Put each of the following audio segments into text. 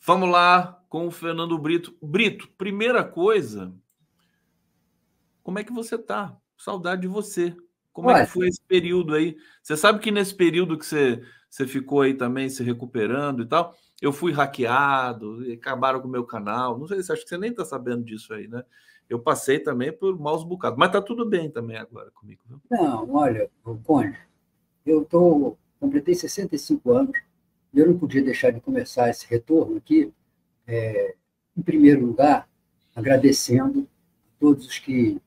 Vamos lá com o Fernando Brito. Brito, primeira coisa, como é que você tá? Saudade de você. Como é que Olha, foi esse período aí? Você sabe que nesse período que você ficou aí também se recuperando e tal, eu fui hackeado, e acabaram com o meu canal. Não sei se acho que você nem tá sabendo disso aí, né? Eu passei também por maus bocados, mas tá tudo bem também agora comigo, viu? não, olha, Conde, completei 65 anos e eu não podia deixar de começar esse retorno aqui, em primeiro lugar, agradecendo a todos os que,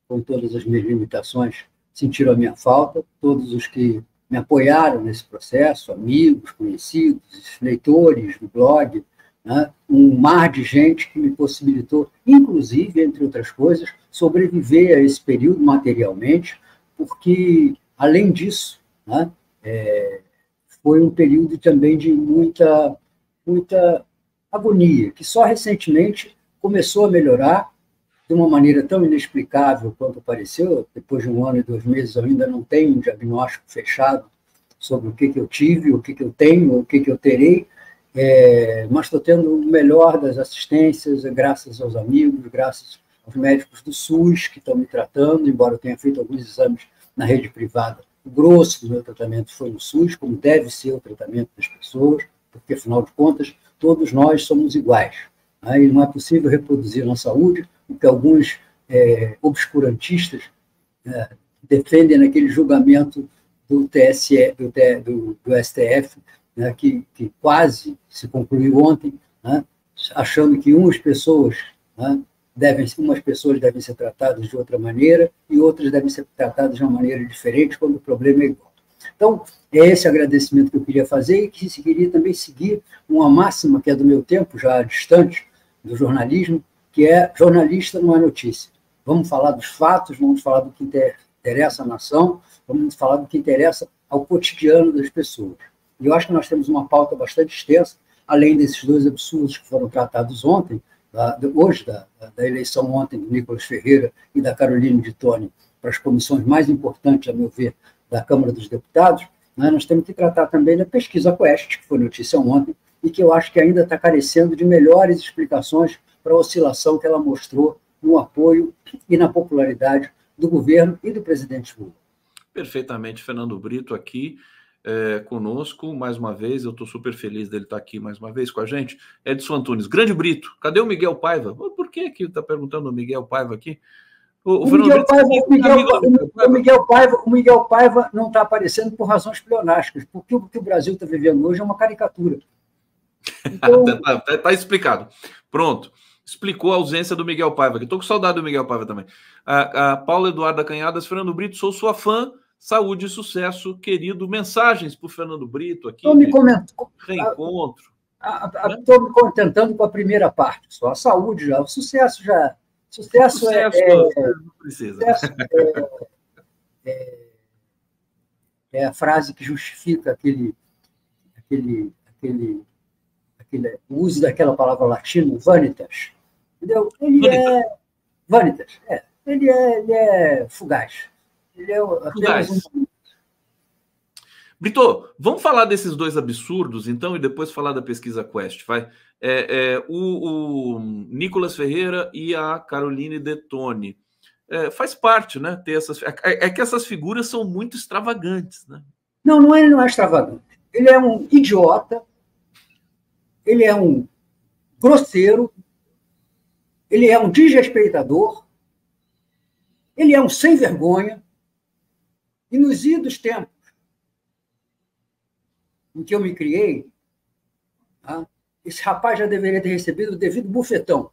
com todas as minhas limitações, sentiram a minha falta, todos os que me apoiaram nesse processo, amigos, conhecidos, leitores do blog, né? Um mar de gente que me possibilitou, inclusive, entre outras coisas, sobreviver a esse período materialmente, porque, além disso, né, foi um período também de muita agonia, que só recentemente começou a melhorar de uma maneira tão inexplicável quanto apareceu. Depois de 1 ano e 2 meses, eu ainda não tenho um diagnóstico fechado sobre o que eu tive, o que eu tenho, o que eu terei, mas estou tendo o melhor das assistências, graças aos amigos, graças aos médicos do SUS que estão me tratando, embora eu tenha feito alguns exames na rede privada. O grosso do meu tratamento foi no SUS, como deve ser o tratamento das pessoas, porque, afinal de contas, todos nós somos iguais. E não é possível reproduzir na saúde o que alguns obscurantistas defendem naquele julgamento do TSE, do STF, né, que quase se concluiu ontem, né, achando que umas pessoas devem ser tratadas de outra maneira e outras devem ser tratadas de uma maneira diferente quando o problema é igual. Então, é esse agradecimento que eu queria fazer e que queria também seguir uma máxima que é do meu tempo, já distante, do jornalismo, que é jornalista não é notícia. Vamos falar dos fatos, vamos falar do que interessa à nação, vamos falar do que interessa ao cotidiano das pessoas. E eu acho que nós temos uma pauta bastante extensa, além desses dois absurdos que foram tratados ontem, hoje, da eleição ontem do Nicolas Ferreira e da Caroline de Toni para as comissões mais importantes, a meu ver, da Câmara dos Deputados, né, nós temos que tratar também da pesquisa Quest, que foi notícia ontem, e que eu acho que ainda está carecendo de melhores explicações para a oscilação que ela mostrou no apoio e na popularidade do governo e do presidente Lula. Perfeitamente, Fernando Brito aqui conosco mais uma vez. Eu estou super feliz dele estar aqui mais uma vez com a gente. Edson Antunes, grande Brito, cadê o Miguel Paiva? Por que está perguntando o Miguel Paiva aqui? O Fernando Brito é amigo do Miguel Paiva. O Miguel Paiva não está aparecendo por razões pleonásticas, porque o que o Brasil está vivendo hoje é uma caricatura. Então... tá explicado. Pronto. Explicou a ausência do Miguel Paiva, que estou com saudade do Miguel Paiva também. A Paula Eduarda Canhadas, Fernando Brito, sou sua fã, saúde e sucesso, querido. Mensagens para o Fernando Brito aqui de reencontro. Estou me contentando com a primeira parte, só a saúde já, o sucesso já. Sucesso não precisa. Sucesso é a frase que justifica o uso daquela palavra latina, vanitas. Entendeu? Vanitas, ele é fugaz. Ele é apenas um... Brito, vamos falar desses dois absurdos, então, e depois falar da pesquisa Quest, vai? O Nicolas Ferreira e a Caroline de Toni. Faz parte, né? Ter essas... É que essas figuras são muito extravagantes, né? Não, ele não é extravagante. Ele é um idiota, ele é um grosseiro, ele é um desrespeitador, ele é um sem vergonha, e nos idos tempos em que eu me criei, esse rapaz já deveria ter recebido o devido bufetão,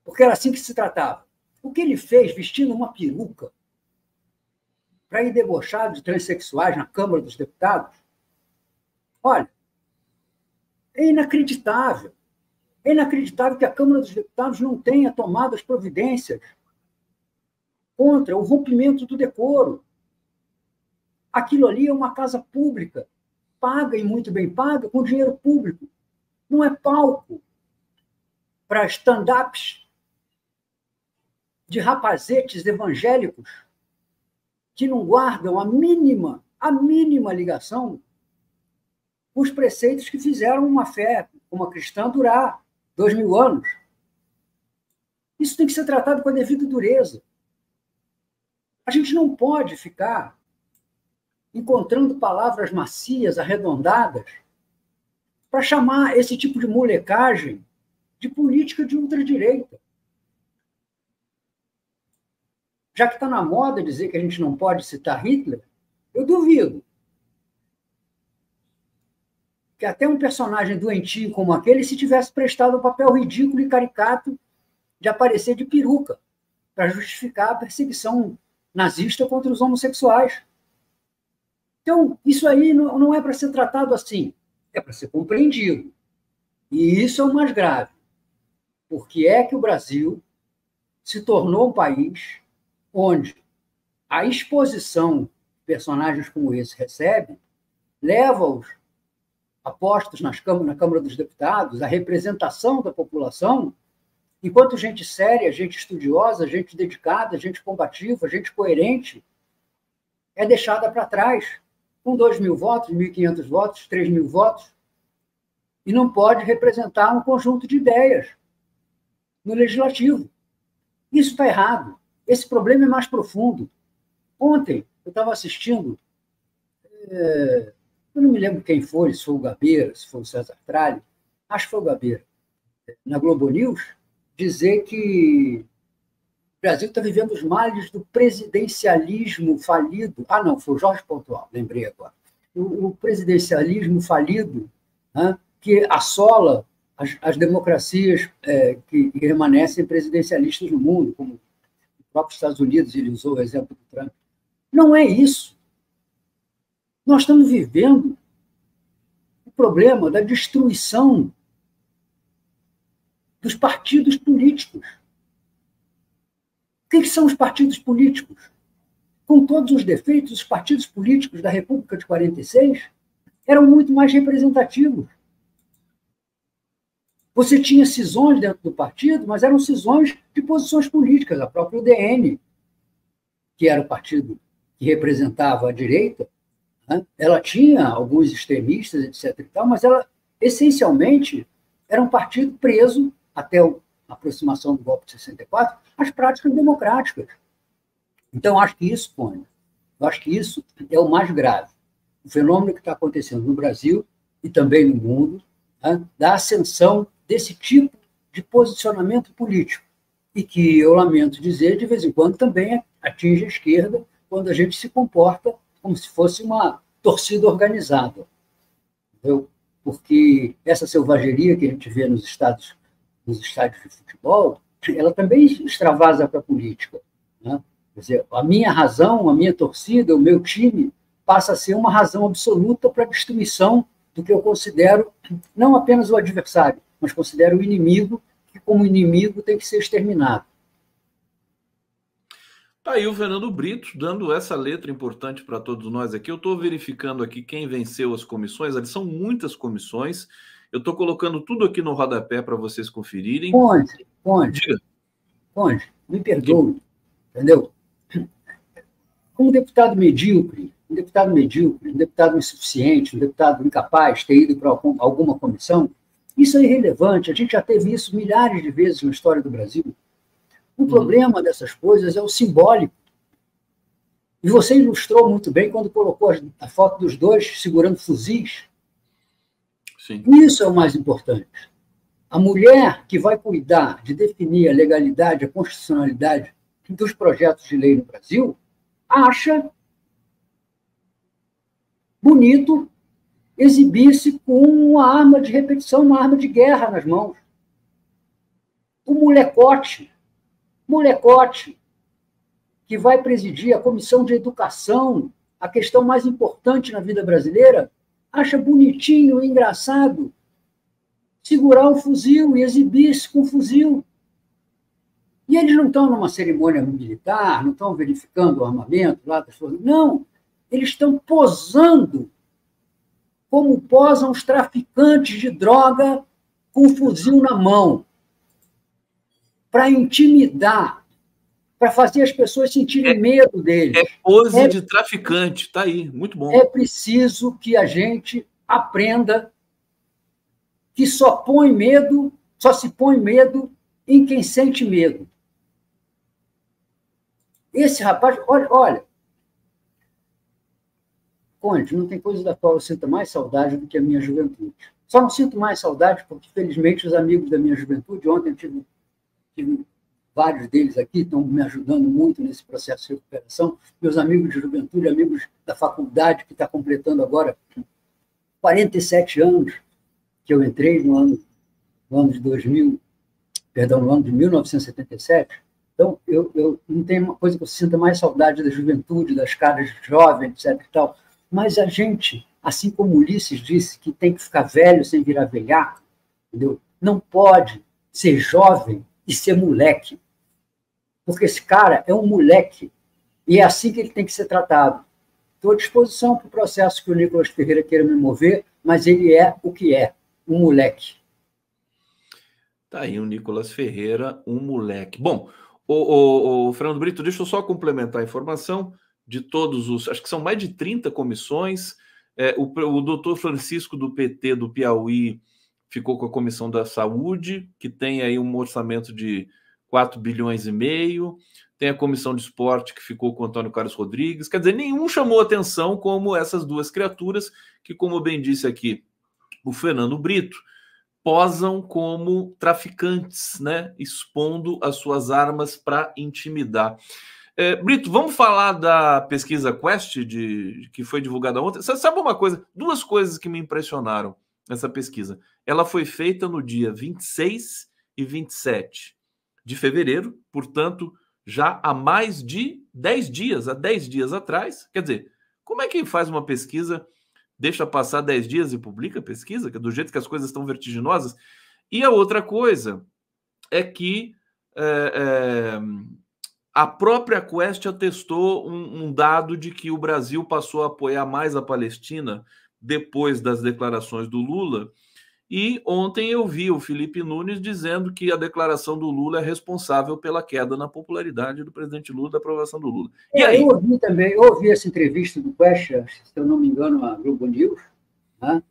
porque era assim que se tratava. O que ele fez vestindo uma peruca para ir debochar de transexuais na Câmara dos Deputados, olha, é inacreditável. É inacreditável que a Câmara dos Deputados não tenha tomado as providências contra o rompimento do decoro. Aquilo ali é uma casa pública, paga e muito bem paga, com dinheiro público. Não é palco para stand-ups de rapazetes evangélicos que não guardam a mínima ligação os preceitos que fizeram uma fé, uma cristã, durar 2000 anos. Isso tem que ser tratado com a devida dureza. A gente não pode ficar encontrando palavras macias, arredondadas, para chamar esse tipo de molecagem de política de ultradireita. Já que está na moda dizer que a gente não pode citar Hitler, eu duvido que até um personagem doentio como aquele se tivesse prestado o papel ridículo e caricato de aparecer de peruca para justificar a perseguição nazista contra os homossexuais. Então, isso aí não é para ser tratado assim, é para ser compreendido. E isso é o mais grave. Por que é que o Brasil se tornou um país onde a exposição que personagens como esse recebe leva-os a postos na Câmara dos Deputados, a representação da população, enquanto gente séria, gente estudiosa, gente dedicada, gente combativa, gente coerente, é deixada para trás, com 2.000 votos, 1.500 votos, 3.000 votos, e não pode representar um conjunto de ideias no legislativo. Isso está errado. Esse problema é mais profundo. Ontem, eu estava assistindo, eu não me lembro quem foi, se foi o Gabeira, se foi o César Tralli, acho que foi o Gabeira, na Globo News, dizer que o Brasil está vivendo os males do presidencialismo falido. Ah, não, foi o Jorge Pontual, lembrei agora. O presidencialismo falido, né, que assola as democracias que permanecem presidencialistas no mundo, como os próprios Estados Unidos, ele usou o exemplo do Trump. Não é isso. Nós estamos vivendo o problema da destruição dos partidos políticos. O que são os partidos políticos? Com todos os defeitos, os partidos políticos da República de 46 eram muito mais representativos. Você tinha cisões dentro do partido, mas eram cisões de posições políticas. A própria UDN, que era o partido que representava a direita, né, ela tinha alguns extremistas, etc. e tal, mas ela, essencialmente, era um partido preso, até a aproximação do golpe de 64, às práticas democráticas. Então, acho que isso, Cone, eu acho que isso é o mais grave. O fenômeno que está acontecendo no Brasil e também no mundo, né, da ascensão desse tipo de posicionamento político. E que, eu lamento dizer, de vez em quando também atinge a esquerda, quando a gente se comporta como se fosse uma torcida organizada. Entendeu? Porque essa selvageria que a gente vê nos estádios de futebol, ela também extravasa para a política. Né? Quer dizer, a minha razão, a minha torcida, o meu time, passa a ser uma razão absoluta para a destruição do que eu considero não apenas o adversário, mas considero o inimigo, que como inimigo tem que ser exterminado. Tá aí o Fernando Brito dando essa letra importante para todos nós aqui. Eu estou verificando aqui quem venceu as comissões. Ali são muitas comissões. Eu estou colocando tudo aqui no rodapé para vocês conferirem. Conde, me perdoe, entendeu? Um deputado medíocre, um deputado insuficiente, um deputado incapaz de ter ido para alguma comissão, isso é irrelevante. A gente já teve isso milhares de vezes na história do Brasil. O problema dessas coisas é o simbólico. E você ilustrou muito bem quando colocou a foto dos dois segurando fuzis. Sim. Isso é o mais importante. A mulher que vai cuidar de definir a legalidade, a constitucionalidade dos projetos de lei no Brasil, acha bonito exibir-se com uma arma de repetição, uma arma de guerra nas mãos. O molecote, que vai presidir a Comissão de Educação, a questão mais importante na vida brasileira, acha bonitinho, engraçado, segurar um fuzil e exibir-se com um fuzil. E eles não estão numa cerimônia militar, não estão verificando o armamento lá das forças. Não, eles estão posando como posam os traficantes de droga com um fuzil na mão, para intimidar, para fazer as pessoas sentirem medo deles. É pose de traficante, tá aí, muito bom. É preciso que a gente aprenda que só se põe medo em quem sente medo. Esse rapaz, olha, Conde, não tem coisa da qual eu sinta mais saudade do que a minha juventude. Só não sinto mais saudade porque, felizmente, os amigos da minha juventude, ontem eu tive vários deles aqui, estão me ajudando muito nesse processo de recuperação, meus amigos de juventude, amigos da faculdade, que está completando agora 47 anos, que eu entrei no ano de 2000, perdão, no ano de 1977. Então, eu não tenho uma coisa que eu sinta mais saudade da juventude, das caras jovens, etc. E tal. Mas a gente, assim como Ulisses disse, que tem que ficar velho sem virar velhaco, entendeu? Não pode ser jovem e ser moleque. Porque esse cara é um moleque. E é assim que ele tem que ser tratado. Estou à disposição para o processo que o Nicolas Ferreira queira me mover, mas ele é o que é, um moleque. Tá aí o Nicolas Ferreira, um moleque. Bom, o Fernando Brito, deixa eu só complementar a informação de todos os... Acho que são mais de 30 comissões. O doutor Francisco, do PT do Piauí, ficou com a Comissão da Saúde, que tem aí um orçamento de 4,5 bilhões. Tem a Comissão de Esporte, que ficou com o Antônio Carlos Rodrigues. Quer dizer, nenhum chamou atenção como essas duas criaturas, que, como bem disse aqui o Fernando Brito, posam como traficantes, né? Expondo as suas armas para intimidar. Brito, vamos falar da pesquisa Quest, que foi divulgada ontem. Você sabe uma coisa? Duas coisas que me impressionaram nessa pesquisa. Ela foi feita no dia 26 e 27 de fevereiro, portanto, já há mais de 10 dias, há 10 dias atrás. Quer dizer, como é que faz uma pesquisa, deixa passar 10 dias e publica a pesquisa, do jeito que as coisas estão vertiginosas? E a outra coisa é que a própria Quest atestou um dado de que o Brasil passou a apoiar mais a Palestina depois das declarações do Lula. E ontem eu vi o Felipe Nunes dizendo que a declaração do Lula é responsável pela queda na popularidade do presidente Lula, da aprovação do Lula. E aí? Eu ouvi essa entrevista do Quest, se eu não me engano, a Globo News, né?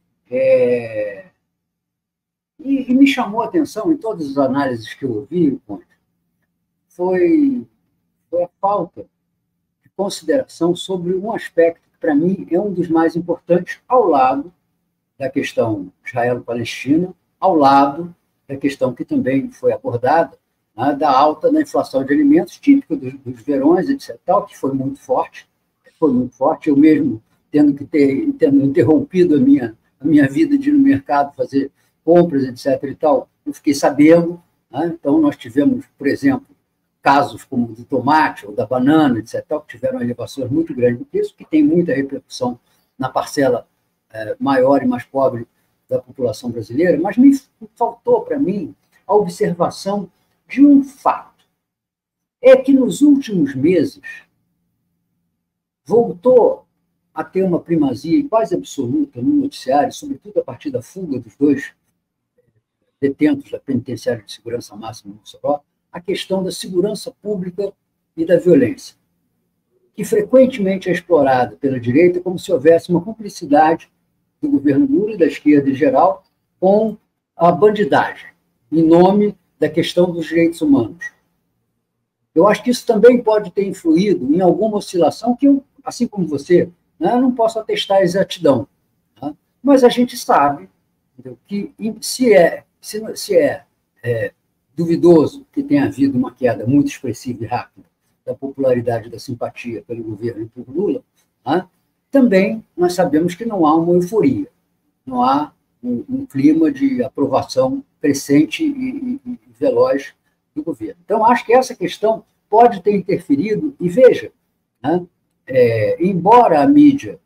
E me chamou a atenção, em todas as análises que eu ouvi, foi a falta de consideração sobre um aspecto que, para mim, é um dos mais importantes, ao lado da questão israelo-palestina, ao lado da questão que também foi abordada, né, da alta da inflação de alimentos, típica dos verões, etc., tal, que foi muito forte. Eu mesmo, tendo interrompido a minha vida de ir no mercado, fazer compras, etc., e tal, eu fiquei sabendo. Né? Então, nós tivemos, por exemplo, casos como o do tomate ou da banana, etc., tal, que tiveram elevações muito grandes do preço, que tem muita repercussão na parcela maior e mais pobre da população brasileira, mas me faltou, para mim, a observação de um fato. É que, nos últimos meses, voltou a ter uma primazia quase absoluta no noticiário, sobretudo a partir da fuga dos dois detentos da Penitenciária de Segurança Máxima no Mossoró, a questão da segurança pública e da violência, que frequentemente é explorada pela direita como se houvesse uma cumplicidade do governo Lula e da esquerda em geral com a bandidagem, em nome da questão dos direitos humanos. Eu acho que isso também pode ter influído em alguma oscilação que eu, assim como você, né, não posso atestar a exatidão. Né? Mas a gente sabe, entendeu, que se é duvidoso que tenha havido uma queda muito expressiva e rápida da popularidade e da simpatia pelo governo e por Lula, né, também nós sabemos que não há uma euforia, não há um clima de aprovação crescente e veloz do governo. Então, acho que essa questão pode ter interferido, e veja, né, embora a mídia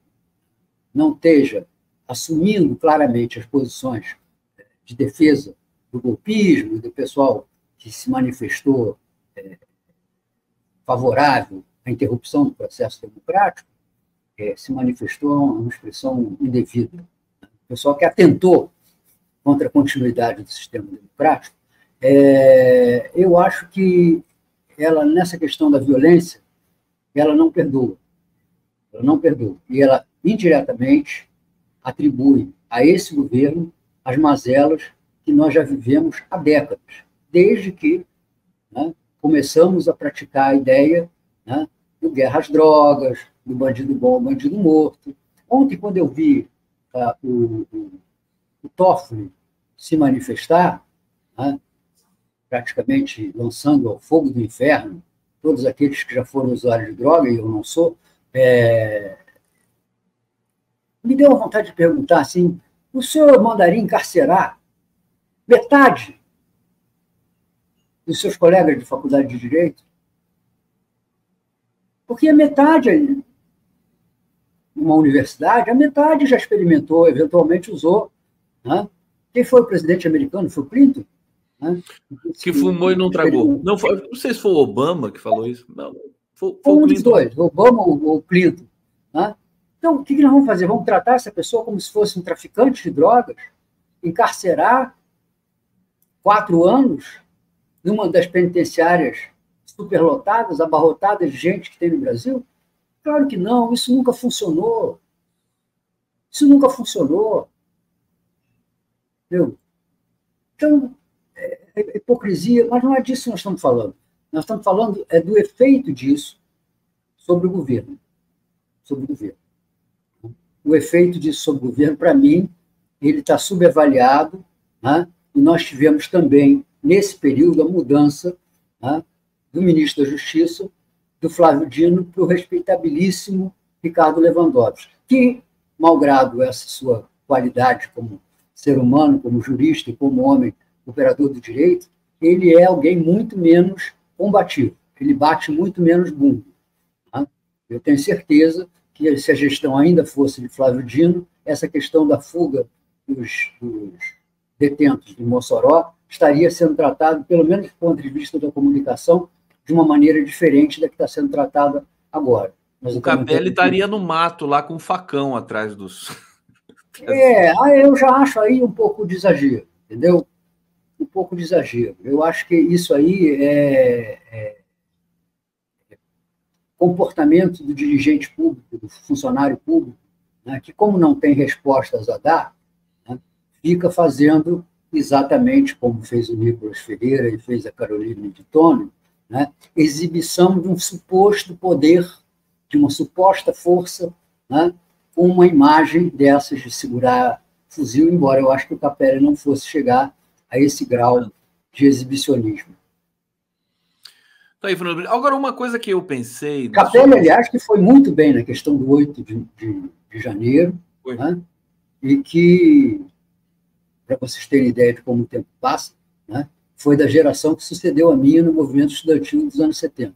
não esteja assumindo claramente as posições de defesa do golpismo, do pessoal que se manifestou favorável à interrupção do processo democrático, se manifestou uma expressão indevida. O pessoal que atentou contra a continuidade do sistema democrático, eu acho que ela, nessa questão da violência, ela não perdoa. Ela não perdoa. E ela, indiretamente, atribui a esse governo as mazelas que nós já vivemos há décadas, desde que, né, começamos a praticar a ideia, né, do guerra às drogas, do bandido bom, bandido morto. Ontem, quando eu vi o Toffoli se manifestar, né, praticamente lançando ao fogo do inferno todos aqueles que já foram usuários de droga, e eu não sou, me deu uma vontade de perguntar assim: o senhor mandaria encarcerar metade dos seus colegas de faculdade de Direito? Porque a metade, numa universidade, a metade já experimentou, eventualmente usou. Né? Quem foi o presidente americano? Foi o Clinton? Né? Que fumou e não tragou. Não sei se foi o Obama que falou isso. Não, foi um dos dois, Obama ou Clinton. Né? Então, o que nós vamos fazer? Vamos tratar essa pessoa como se fosse um traficante de drogas? Encarcerar 4 anos numa das penitenciárias superlotadas, abarrotadas de gente que tem no Brasil? Claro que não, isso nunca funcionou. Isso nunca funcionou. Entendeu? Então, é hipocrisia, mas não é disso que nós estamos falando. Nós estamos falando do efeito disso sobre o governo. Sobre o governo. O efeito disso sobre o governo, para mim, ele está subavaliado, né? E nós tivemos também, nesse período, a mudança, né, do ministro da Justiça, do Flávio Dino, para o respeitabilíssimo Ricardo Lewandowski, que, malgrado essa sua qualidade como ser humano, como jurista e como homem operador do direito, ele é alguém muito menos combativo, ele bate muito menos bumbo. Tá? Eu tenho certeza que, se a gestão ainda fosse de Flávio Dino, essa questão da fuga dos detentos de Mossoró estaria sendo tratado, pelo menos do ponto de vista da comunicação, de uma maneira diferente da que está sendo tratada agora. O Capelli estaria no mato, lá com um facão atrás dos... Eu já acho aí um pouco de exagero, entendeu? Um pouco de exagero. Eu acho que isso aí é comportamento do dirigente público, do funcionário público, né, que, como não tem respostas a dar, né, fica fazendo exatamente como fez o Nicolas Ferreira e fez a Carolina de Tônio, né, exibição de um suposto poder, de uma suposta força, né, com uma imagem dessas de segurar fuzil, embora eu acho que o Capelli não fosse chegar a esse grau de exibicionismo. Tá aí, Fernando. Agora, uma coisa que eu pensei... Capelli, aliás, que foi muito bem na questão do 8 de janeiro, né, e que, para vocês terem ideia de como o tempo passa, né, foi da geração que sucedeu a minha no movimento estudantil dos anos 70.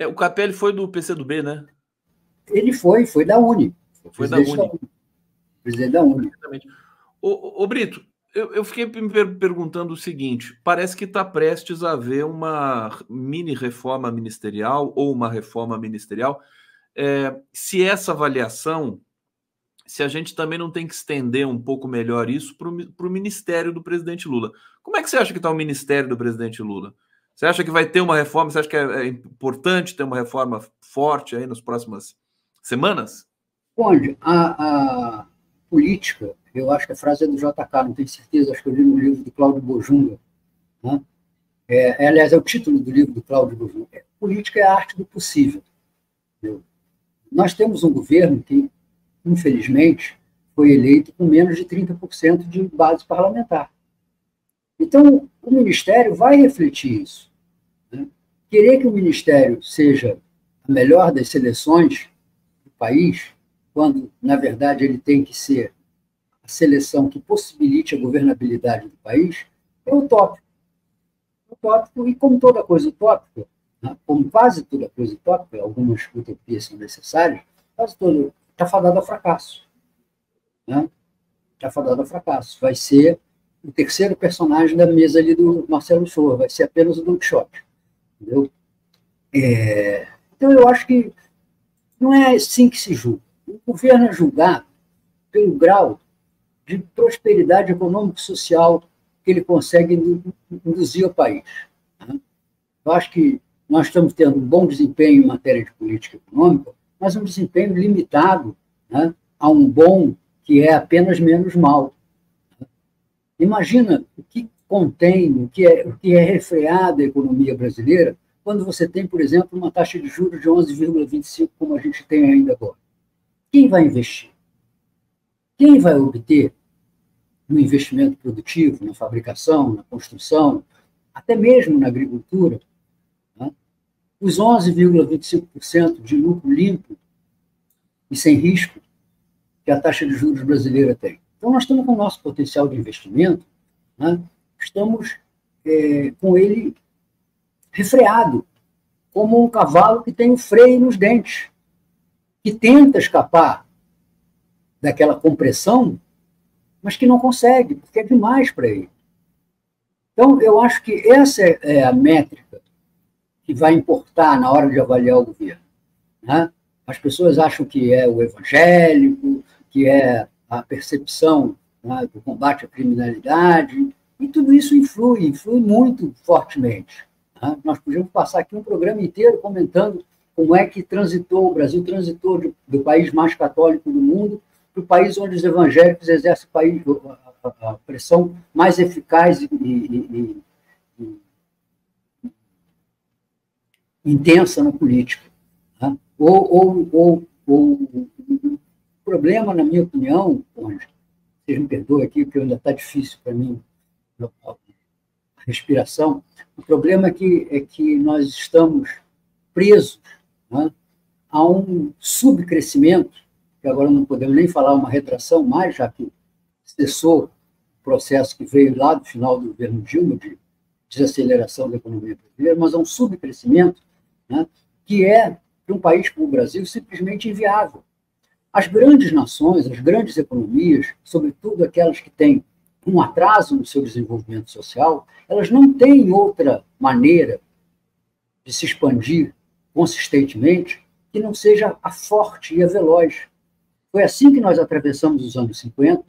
O Capelli foi do PCdoB, né? Ele foi da UNE. Foi da UNE. Presidente da UNE. Ô Brito, eu fiquei me perguntando o seguinte: parece que está prestes a haver uma mini reforma ministerial ou uma reforma ministerial. Se essa avaliação, se a gente também não tem que estender um pouco melhor isso para o ministério do presidente Lula. Como é que você acha que está o ministério do presidente Lula? Você acha que vai ter uma reforma? Você acha que é importante ter uma reforma forte aí nas próximas semanas? Onde a política, eu acho que a frase é do JK, não tenho certeza, acho que eu li no livro do Cláudio Bojunga, né? Aliás, é o título do livro do Cláudio Bojunga. Política é a arte do possível. Entendeu? Nós temos um governo que, infelizmente, foi eleito com menos de 30% de base parlamentar. Então, o Ministério vai refletir isso. Né? Querer que o Ministério seja a melhor das seleções do país, quando, na verdade, ele tem que ser a seleção que possibilite a governabilidade do país, é utópico. Utópico, e como toda coisa utópica, né, como quase toda coisa utópica, algumas utopias são necessárias, quase toda está fadado ao fracasso. Né? Está fadado ao fracasso. Vai ser o terceiro personagem da mesa ali do Marcelo Shoa, vai ser apenas o Don Quixote. Entendeu? Então, eu acho que não é assim que se julga. O governo é julgado pelo grau de prosperidade econômico-social que ele consegue induzir ao país. Né? Eu acho que nós estamos tendo um bom desempenho em matéria de política econômica, mas um desempenho limitado, né, a um bom que é apenas menos mal. Imagina o que contém, o que é refreado a economia brasileira, quando você tem, por exemplo, uma taxa de juros de 11,25%, como a gente tem ainda agora. Quem vai investir? Quem vai obter no investimento produtivo, na fabricação, na construção, até mesmo na agricultura, né, os 11,25% de lucro limpo e sem risco que a taxa de juros brasileira tem? Então, nós estamos com o nosso potencial de investimento, né, estamos com ele refreado, como um cavalo que tem um freio nos dentes, que tenta escapar daquela compressão, mas que não consegue, porque é demais para ele. Então, eu acho que essa é a métrica que vai importar na hora de avaliar o governo, né? As pessoas acham que é o evangélico, que é a percepção, né, do combate à criminalidade, e tudo isso influi muito fortemente. Né? Nós podíamos passar aqui um programa inteiro comentando como é que o Brasil transitou do país mais católico do mundo para o país onde os evangélicos exercem a pressão mais eficaz e intensa na política. Né? O problema, na minha opinião, vocês me perdoem aqui, porque ainda está difícil para mim a respiração, o problema é que nós estamos presos, né, a um subcrescimento, que agora não podemos nem falar uma retração mais, já que cessou o processo que veio lá do final do governo Dilma, de desaceleração da economia brasileira, mas a um subcrescimento, né, que é, para um país como o Brasil, simplesmente inviável. As grandes nações, as grandes economias, sobretudo aquelas que têm um atraso no seu desenvolvimento social, elas não têm outra maneira de se expandir consistentemente que não seja a forte e a veloz. Foi assim que nós atravessamos os anos 50,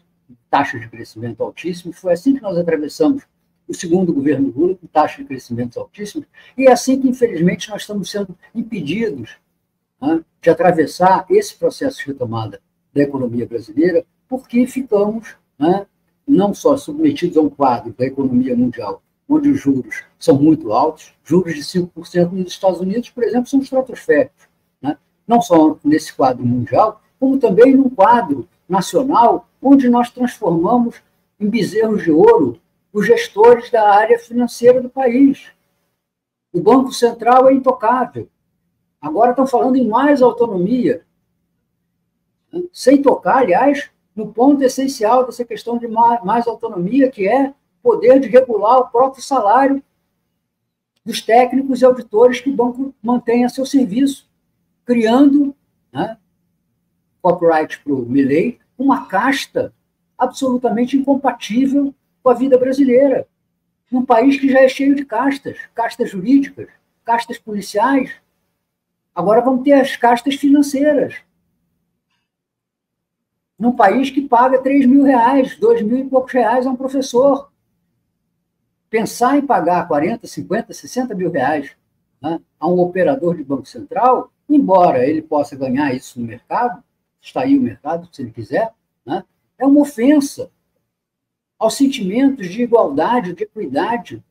taxas de crescimento altíssimas, foi assim que nós atravessamos o segundo governo Lula, com taxas de crescimento altíssimas, e é assim que, infelizmente, nós estamos sendo impedidos, né, de atravessar esse processo de retomada da economia brasileira, porque ficamos, né, não só submetidos a um quadro da economia mundial, onde os juros são muito altos, juros de 5% nos Estados Unidos, por exemplo, são estratosféricos, né? Não só nesse quadro mundial, como também num quadro nacional, onde nós transformamos em bezerros de ouro os gestores da área financeira do país. O Banco Central é intocável. Agora estão falando em mais autonomia, né? Sem tocar, aliás, no ponto essencial dessa questão de mais autonomia, que é o poder de regular o próprio salário dos técnicos e auditores que o banco mantém a seu serviço, criando, né, copyright para o Milei, uma casta absolutamente incompatível com a vida brasileira, num país que já é cheio de castas, castas jurídicas, castas policiais. Agora vamos ter as castas financeiras, num país que paga R$3.000, R$2.000 e poucos reais a um professor. Pensar em pagar 40, 50, 60 mil reais, né, a um operador de Banco Central, embora ele possa ganhar isso no mercado, está aí o mercado, se ele quiser, né, é uma ofensa aos sentimentos de igualdade, de equidade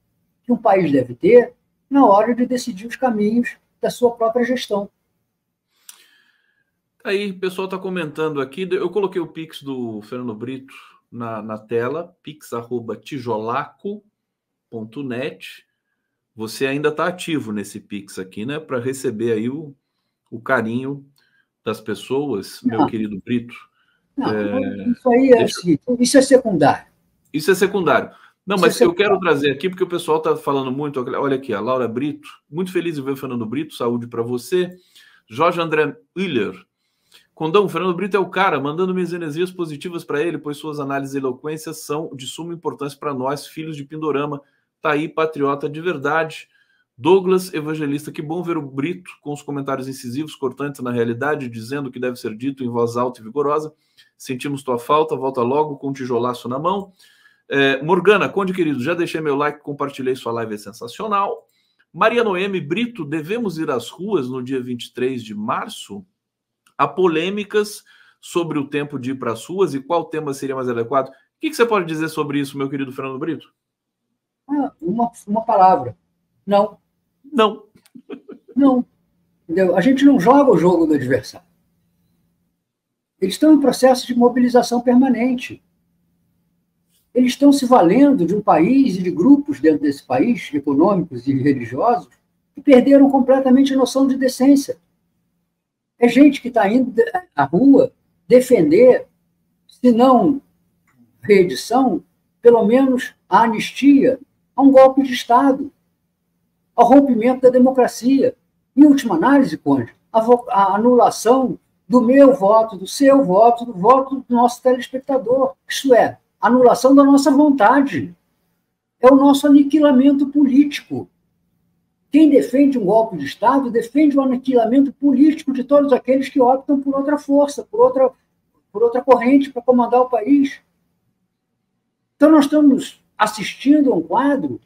que um país deve ter na hora de decidir os caminhos da sua própria gestão. Aí, o pessoal está comentando aqui. Eu coloquei o Pix do Fernando Brito na tela, pix@tijolaco.net. Você ainda está ativo nesse Pix aqui, né? Para receber aí o carinho das pessoas, meu querido Brito. Não, isso aí é o seguinte, isso é secundário. Isso é secundário. Não, mas eu quero trazer aqui, porque o pessoal está falando muito. Olha aqui, a Laura Brito, muito feliz em ver o Fernando Brito, saúde para você. Jorge André Willer. Condão, o Fernando Brito é o cara, mandando minhas energias positivas para ele, pois suas análises e eloquências são de suma importância para nós, filhos de Pindorama. Tá aí, patriota de verdade. Douglas Evangelista, que bom ver o Brito com os comentários incisivos, cortantes na realidade, dizendo o que deve ser dito em voz alta e vigorosa. Sentimos tua falta, volta logo com um tijolaço na mão. Morgana, Conde querido, já deixei meu like, compartilhei sua live, é sensacional. Maria Noemi Brito, devemos ir às ruas no dia 23 de março? Há polêmicas sobre o tempo de ir para as ruas e qual tema seria mais adequado? O que você pode dizer sobre isso, meu querido Fernando Brito? Uma palavra. Não. Não. Não. Entendeu? A gente não joga o jogo do adversário. Eles estão em processo de mobilização permanente. Eles estão se valendo de um país e de grupos dentro desse país, econômicos e religiosos, que perderam completamente a noção de decência. É gente que está indo à rua defender, se não reedição, pelo menos a anistia a um golpe de Estado, ao rompimento da democracia. Em última análise, Conde, a anulação do meu voto, do seu voto, do voto do nosso telespectador. Isto é, anulação da nossa vontade. É o nosso aniquilamento político. Quem defende um golpe de Estado defende o aniquilamento político de todos aqueles que optam por outra força, por outra corrente para comandar o país. Então, nós estamos assistindo a um quadro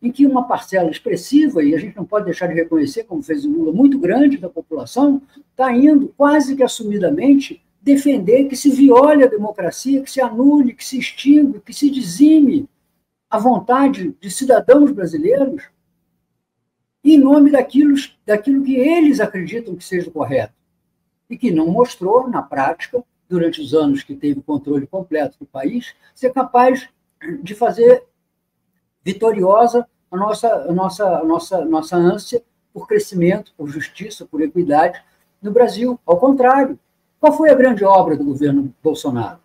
em que uma parcela expressiva, e a gente não pode deixar de reconhecer, como fez o Lula, muito grande da população, está indo quase que assumidamente defender que se viole a democracia, que se anule, que se extingue, que se dizime a vontade de cidadãos brasileiros em nome daquilo que eles acreditam que seja correto e que não mostrou, na prática, durante os anos que teve o controle completo do país, ser capaz de fazer vitoriosa a nossa ânsia por crescimento, por justiça, por equidade no Brasil. Ao contrário, qual foi a grande obra do governo Bolsonaro?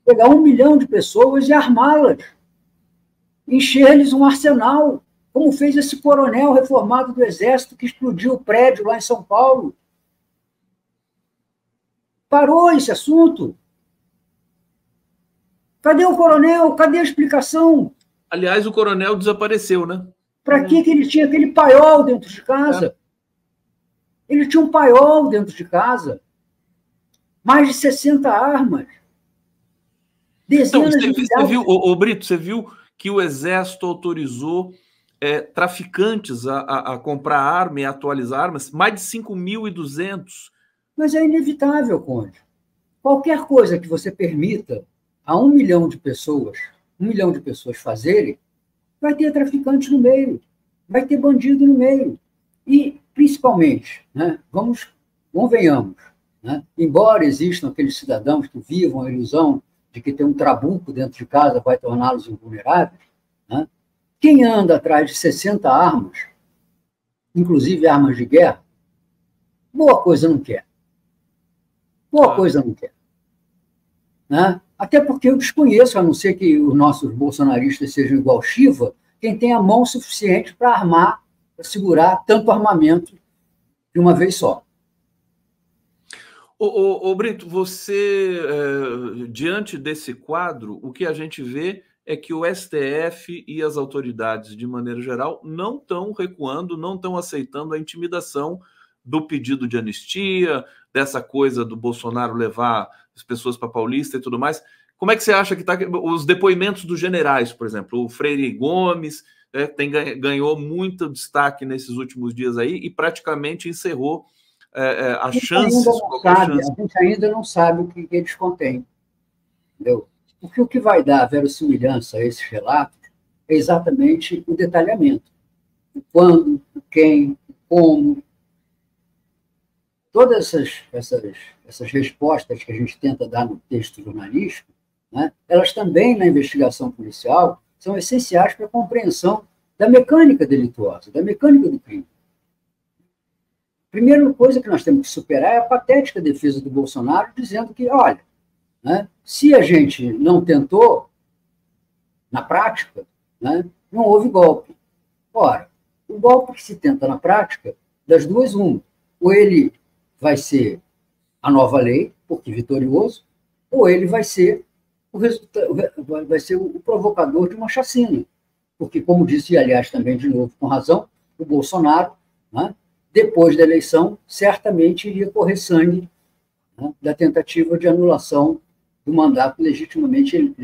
Pegar 1 milhão de pessoas e armá-las, encher-lhes um arsenal, como fez esse coronel reformado do Exército que explodiu o prédio lá em São Paulo. Parou esse assunto. Cadê o coronel? Cadê a explicação? Aliás, o coronel desapareceu, né? Para que ele tinha aquele paiol dentro de casa? Ele tinha um paiol dentro de casa. Mais de 60 armas. Dezenas então, de você viu, Brito, você viu que o Exército autorizou traficantes a comprar arma e atualizar armas? Mais de 5.200. Mas é inevitável, Conde. Qualquer coisa que você permita a 1 milhão de pessoas fazerem, vai ter traficante no meio, vai ter bandido no meio. E, principalmente, né, convenhamos, né, embora existam aqueles cidadãos que vivam a ilusão de que ter um trabuco dentro de casa vai torná-los invulneráveis, né, quem anda atrás de 60 armas, inclusive armas de guerra, boa coisa não quer. Boa coisa não quer. Né? Até porque eu desconheço, a não ser que os nossos bolsonaristas sejam igual Shiva, quem tem a mão suficiente para armar, para segurar tanto armamento de uma vez só. Brito, você, diante desse quadro, o que a gente vê é que o STF e as autoridades, de maneira geral, não estão recuando, não estão aceitando a intimidação do pedido de anistia, dessa coisa do Bolsonaro levar as pessoas para Paulista e tudo mais. Como é que você acha que está os depoimentos dos generais, por exemplo? O Freire Gomes ganhou muito destaque nesses últimos dias aí e praticamente encerrou as chances. A gente ainda não sabe o que eles contêm. Entendeu? Porque o que vai dar verossimilhança a esses relatos é exatamente o detalhamento. O quando, o quem, o como. Todas essas respostas que a gente tenta dar no texto jornalístico, né, elas também, na investigação policial, são essenciais para a compreensão da mecânica delituosa, da mecânica do crime. A primeira coisa que nós temos que superar é a patética defesa do Bolsonaro, dizendo que, olha, né, se a gente não tentou, na prática, né, não houve golpe. Ora, o golpe que se tenta na prática, das duas, uma. Ou ele vai ser a nova lei, porque vitorioso, ou ele vai ser o provocador de uma chacina. Porque, como disse, aliás, também de novo, com razão, o Bolsonaro, né, depois da eleição, certamente iria correr sangue, né, da tentativa de anulação do mandato legitimamente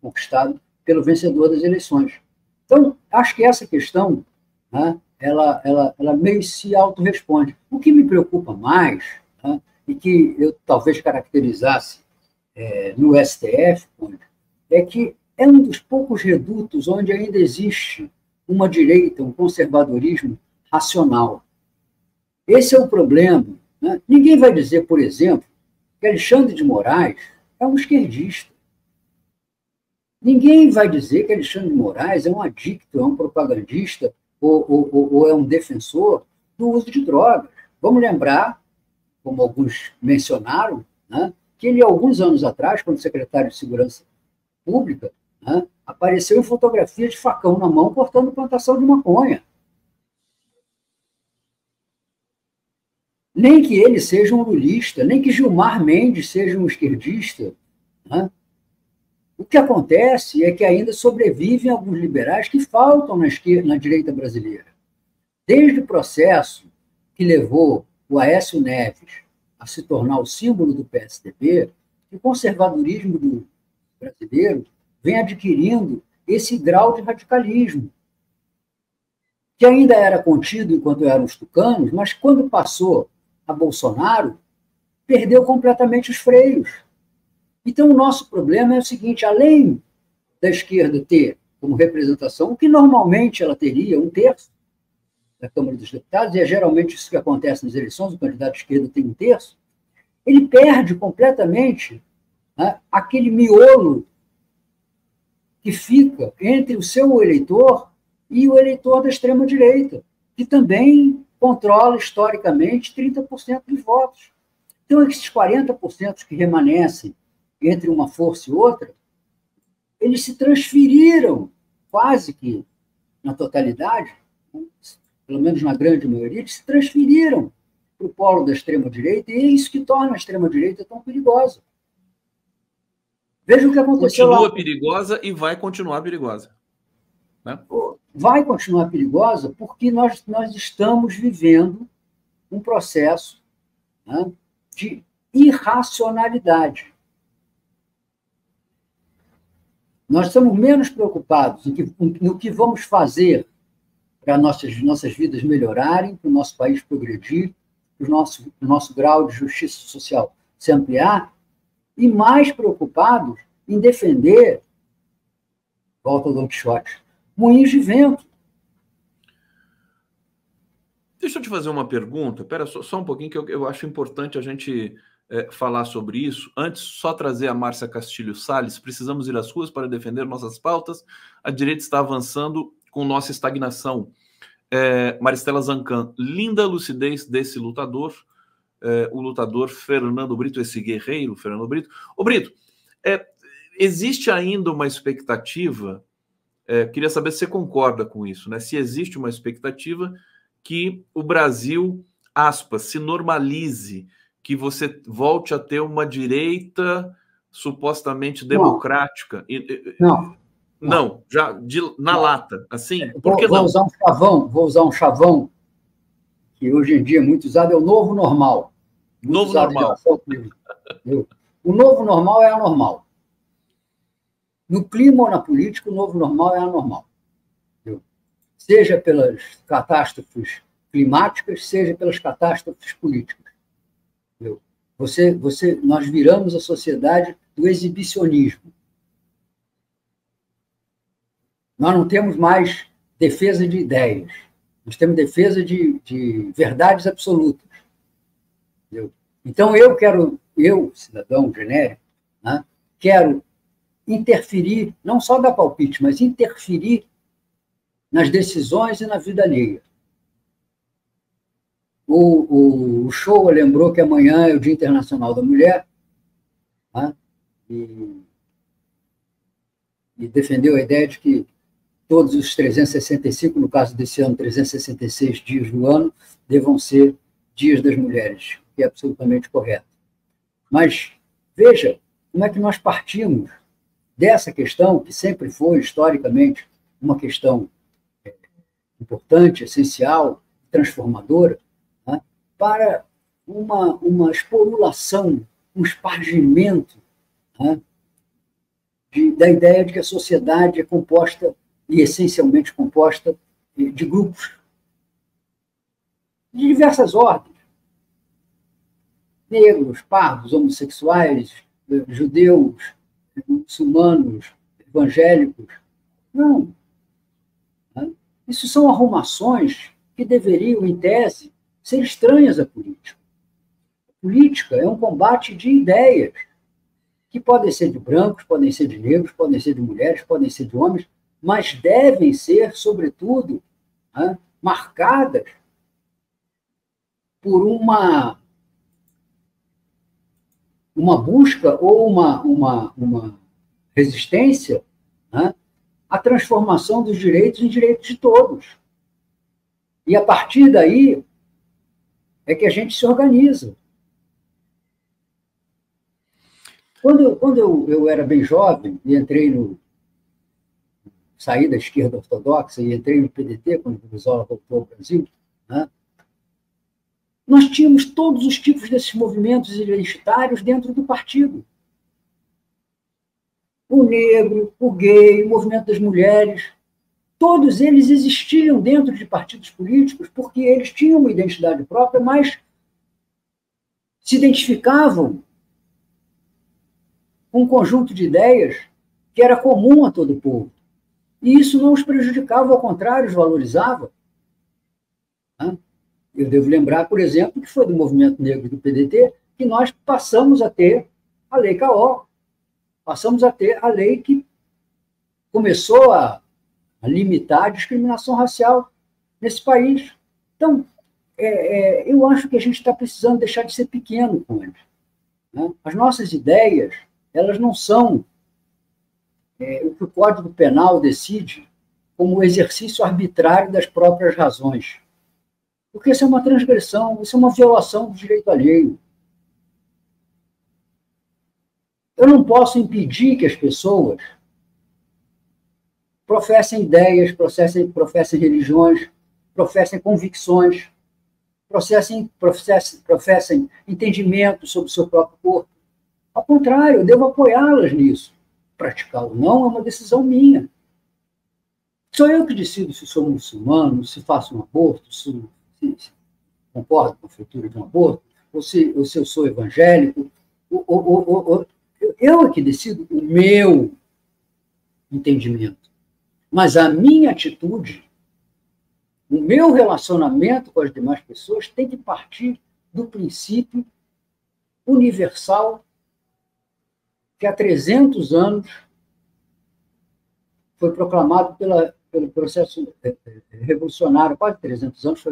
conquistado pelo vencedor das eleições. Então, acho que essa questão, né, ela meio se autorresponde. O que me preocupa mais, né, e que eu talvez caracterizasse no STF, é que é um dos poucos redutos onde ainda existe uma direita, um conservadorismo racional. Esse é o problema. Né? Ninguém vai dizer, por exemplo, que Alexandre de Moraes é um esquerdista. Ninguém vai dizer que Alexandre de Moraes é um adicto, é um propagandista ou é um defensor do uso de drogas. Vamos lembrar, como alguns mencionaram, né, que ele, alguns anos atrás, quando secretário de Segurança Pública, né, apareceu em fotografia de facão na mão cortando plantação de maconha. Nem que ele seja um lulista, nem que Gilmar Mendes seja um esquerdista. Né? O que acontece é que ainda sobrevivem alguns liberais que faltam na direita brasileira. Desde o processo que levou o Aécio Neves a se tornar o símbolo do PSDB, o conservadorismo brasileiro vem adquirindo esse grau de radicalismo, que ainda era contido enquanto eram os tucanos, mas quando passou a Bolsonaro, perdeu completamente os freios. Então, o nosso problema é o seguinte: além da esquerda ter como representação, o que normalmente ela teria, 1/3 da Câmara dos Deputados, e é geralmente isso que acontece nas eleições, o candidato de esquerda tem 1/3, ele perde completamente, né, aquele miolo que fica entre o seu eleitor e o eleitor da extrema-direita, que também controla, historicamente, 30% dos votos. Então, esses 40% que remanescem entre uma força e outra, eles se transferiram quase que na totalidade, pelo menos na grande maioria, eles se transferiram para o polo da extrema-direita, e é isso que torna a extrema-direita tão perigosa. Veja o que aconteceu lá. Continua perigosa e vai continuar perigosa. Né? Vai continuar perigosa porque nós estamos vivendo um processo, né, de irracionalidade. Nós estamos menos preocupados no que vamos fazer para nossas vidas melhorarem, para o nosso país progredir, para o nosso grau de justiça social se ampliar, e mais preocupados em defender, volta ao Don Quixote, moinhos de vento. Deixa eu te fazer uma pergunta. Espera só um pouquinho, que eu acho importante a gente falar sobre isso. Antes, só trazer a Márcia Castilho Salles. Precisamos ir às ruas para defender nossas pautas. A direita está avançando com nossa estagnação. Maristela Zancan, linda lucidez desse lutador. O lutador Fernando Brito, esse guerreiro Fernando Brito. Ô Brito, existe ainda uma expectativa, queria saber se você concorda com isso, né? Se existe uma expectativa que o Brasil, aspas, se normalize, que você volte a ter uma direita supostamente democrática. Não, já na lata, assim, por que não? Vou usar um chavão que hoje em dia é muito usado, é o novo normal. Novo normal. O novo normal é anormal. No clima ou na política, o novo normal é anormal. Seja pelas catástrofes climáticas, seja pelas catástrofes políticas. Nós viramos a sociedade do exibicionismo. Nós não temos mais defesa de ideias. Nós temos defesa de verdades absolutas. Entendeu? Então, eu, cidadão genérico, né, quero interferir, não só dar palpite, mas interferir nas decisões e na vida alheia. O Shoa lembrou que amanhã é o Dia Internacional da Mulher, né, e defendeu a ideia de que todos os 365, no caso desse ano, 366 dias do ano, devam ser dias das mulheres, que é absolutamente correto. Mas veja como é que nós partimos dessa questão, que sempre foi, historicamente, uma questão importante, essencial, transformadora, né, para uma esporulação, um espargimento, né, da ideia de que a sociedade é composta, e essencialmente composta, de grupos de diversas ordens. negros, pardos, homossexuais, judeus, muçulmanos, evangélicos. Não. Isso são arrumações que deveriam, em tese, ser estranhas à política. A política é um combate de ideias, que podem ser de brancos, podem ser de negros, podem ser de mulheres, podem ser de homens, mas devem ser, sobretudo, marcadas por uma busca ou uma resistência à transformação dos direitos em direitos de todos. E, a partir daí, é que a gente se organiza. Quando eu era bem jovem e saí da esquerda ortodoxa e entrei no PDT, quando o Brizola voltou ao Brasil, nós tínhamos todos os tipos desses movimentos identitários dentro do partido. O negro, o gay, o movimento das mulheres, todos eles existiam dentro de partidos políticos porque eles tinham uma identidade própria, mas se identificavam com um conjunto de ideias que era comum a todo o povo. E isso não os prejudicava, ao contrário, os valorizava. Eu devo lembrar, por exemplo, que foi do movimento negro do PDT que nós passamos a ter a Lei Caó, passamos a ter a lei que começou a limitar a discriminação racial nesse país. Então, eu acho que a gente está precisando deixar de ser pequeno com eles. As nossas ideias, elas não são o que o Código Penal decide como o exercício arbitrário das próprias razões. Porque isso é uma transgressão, isso é uma violação do direito alheio. Eu não posso impedir que as pessoas professem ideias, professem religiões, professem convicções, professem entendimento sobre o seu próprio corpo. Ao contrário, eu devo apoiá-las nisso. Praticar ou não é uma decisão minha. Sou eu que decido se sou muçulmano, se faço um aborto, se concordo com a futura de um aborto, ou se eu sou evangélico. Eu é que decido o meu entendimento. Mas a minha atitude, o meu relacionamento com as demais pessoas tem que partir do princípio universal que há 300 anos foi proclamado pelo processo revolucionário, quase 300 anos,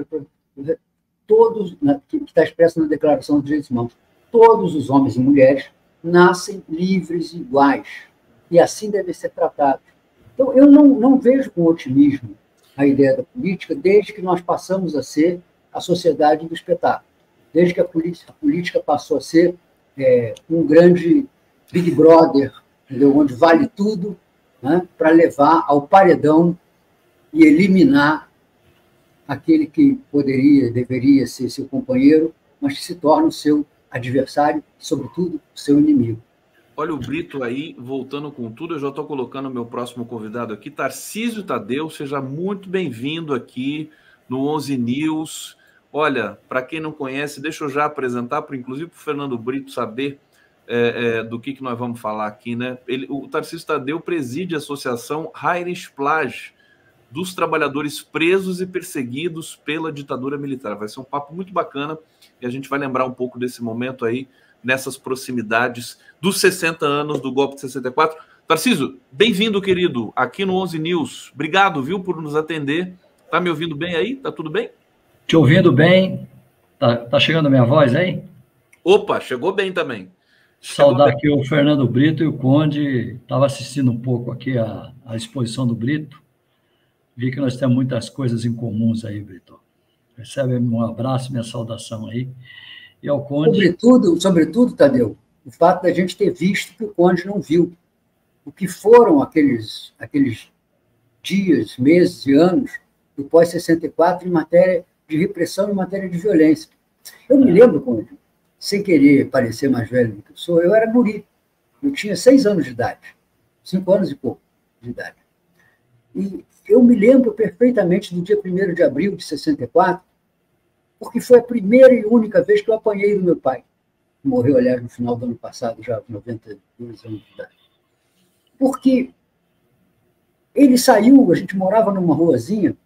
que está expresso na Declaração dos Direitos Humanos. Todos os homens e mulheres nascem livres e iguais, e assim devem ser tratados. Então, eu não vejo com otimismo a ideia da política desde que nós passamos a ser a sociedade do espetáculo, desde que a política passou a ser um grande Big Brother, entendeu? Onde vale tudo, para levar ao paredão e eliminar aquele que deveria ser seu companheiro, mas que se torna o seu adversário e, sobretudo, o seu inimigo. Olha o Brito aí, voltando com tudo, eu já estou colocando o meu próximo convidado aqui, Tarcísio Tadeu, seja muito bem-vindo aqui no 11 News. Olha, para quem não conhece, deixa eu já apresentar, inclusive para o Fernando Brito saber do que nós vamos falar aqui, né? O Tarcísio Tadeu preside a associação Heinrich Plage, dos trabalhadores presos e perseguidos pela ditadura militar. Vai ser um papo muito bacana e a gente vai lembrar um pouco desse momento aí, nessas proximidades dos 60 anos do golpe de 64. Tarcísio, bem-vindo, querido, aqui no 11 News. Obrigado, viu, por nos atender. Tá me ouvindo bem aí? Tá tudo bem? Te ouvindo bem. Tá chegando a minha voz aí? Opa, chegou bem também. Saudar aqui o Fernando Brito e o Conde. Estava assistindo um pouco aqui a exposição do Brito. Vi que nós temos muitas coisas em comuns aí, Brito. Recebe um abraço, minha saudação aí. E ao Conde... Sobretudo, Tadeu, o fato da gente ter visto que o Conde não viu. O que foram aqueles dias, meses e anos do pós-64 em matéria de repressão, em matéria de violência. Eu me lembro, Conde, sem querer parecer mais velho do que eu sou, eu era guri. Eu tinha 6 anos de idade, 5 anos e pouco de idade. E eu me lembro perfeitamente do dia 1º de abril de 64, porque foi a primeira e única vez que eu apanhei do meu pai. morreu, aliás, no final do ano passado, já com 92 anos de idade. Porque ele saiu, a gente morava numa ruazinha,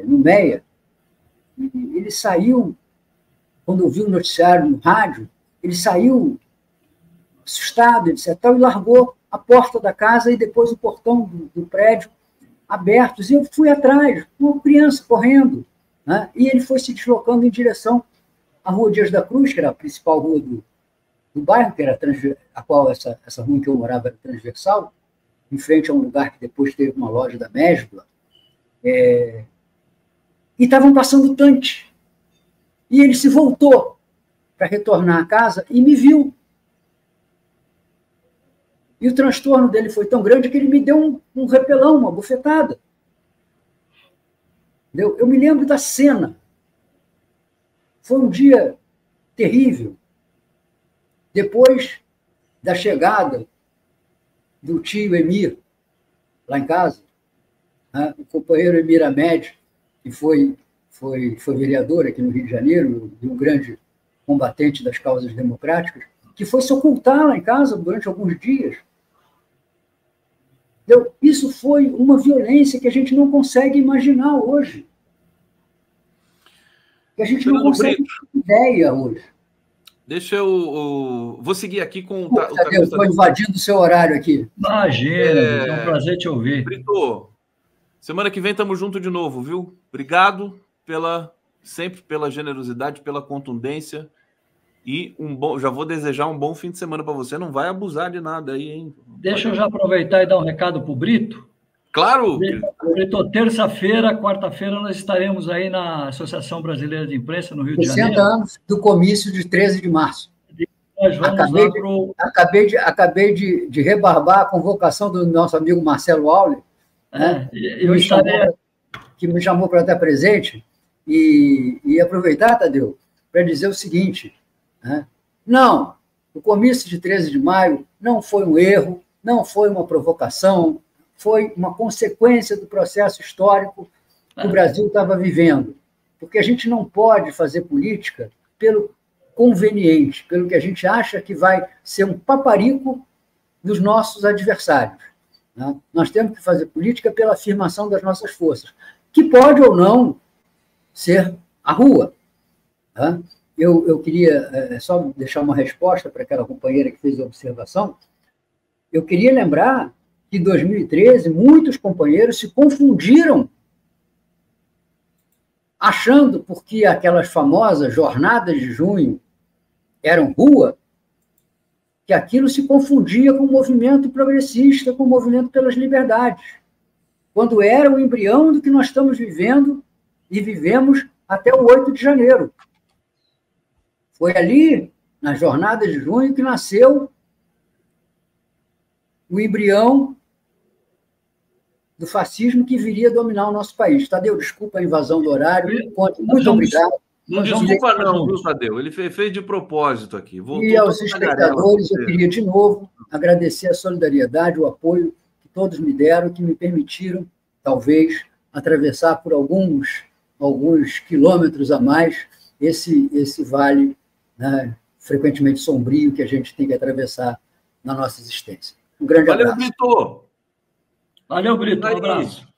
no Meia, e ele saiu, quando ouviu o noticiário no rádio, ele saiu assustado, etc., e largou a porta da casa e depois o portão do prédio abertos. E eu fui atrás, uma criança correndo, né? E ele foi se deslocando em direção à Rua Dias da Cruz, que era a principal rua do bairro, que era a qual essa rua em que eu morava era transversal, em frente a um lugar que depois teve uma loja da Mesbla, e estavam passando tanque. E ele se voltou para retornar à casa e me viu. E o transtorno dele foi tão grande que ele me deu um repelão, uma bufetada. Entendeu? Eu me lembro da cena. Foi um dia terrível. Depois da chegada do tio Emir, lá em casa, né, o companheiro Emir Ahmed, que foi vereador aqui no Rio de Janeiro, e um grande combatente das causas democráticas, que foi se ocultar lá em casa durante alguns dias. Entendeu? Isso foi uma violência que a gente não consegue imaginar hoje. Que a gente não consegue ter ideia hoje. Deixa eu... Vou seguir aqui com o Tadeu. Estou invadindo o seu horário aqui. Imagina, é um prazer te ouvir. Brito, semana que vem estamos juntos de novo, viu? Obrigado sempre pela generosidade, pela contundência. E já vou desejar um bom fim de semana para você. Não vai abusar de nada aí, hein? Deixa eu já aproveitar e dar um recado para o Brito. Claro! Brito, terça-feira, quarta-feira, nós estaremos aí na Associação Brasileira de Imprensa, no Rio de Janeiro. 60 anos do comício de 13 de março. Nós vamos acabei de rebarbar a convocação do nosso amigo Marcelo Auler, né, que me chamou para estar presente, e aproveitar, Tadeu, para dizer o seguinte, né? Não, o comício de 13 de maio não foi um erro, não foi uma provocação, foi uma consequência do processo histórico que o Brasil estava vivendo. Porque a gente não pode fazer política pelo conveniente, pelo que a gente acha que vai ser um paparico dos nossos adversários, né? Nós temos que fazer política pela afirmação das nossas forças, que pode ou não ser a rua, né? Eu queria só deixar uma resposta para aquela companheira que fez a observação. Eu queria lembrar que em 2013 muitos companheiros se confundiram achando, porque aquelas famosas jornadas de junho eram rua, que aquilo se confundia com o movimento progressista, com o movimento pelas liberdades, quando era o embrião do que nós estamos vivendo e vivemos até o 8 de janeiro. Foi ali, na jornada de junho, que nasceu o embrião do fascismo que viria dominar o nosso país. Tadeu, desculpa a invasão do horário. Muito obrigado. Não desculpa não, viu, Tadeu? Ele fez de propósito aqui. E aos espectadores, eu queria de novo agradecer a solidariedade, o apoio que todos me deram, que me permitiram, talvez, atravessar por alguns quilômetros a mais esse vale, né, frequentemente sombrio que a gente tem que atravessar na nossa existência. Um grande abraço. Valeu, Brito! Valeu, Brito. Um abraço.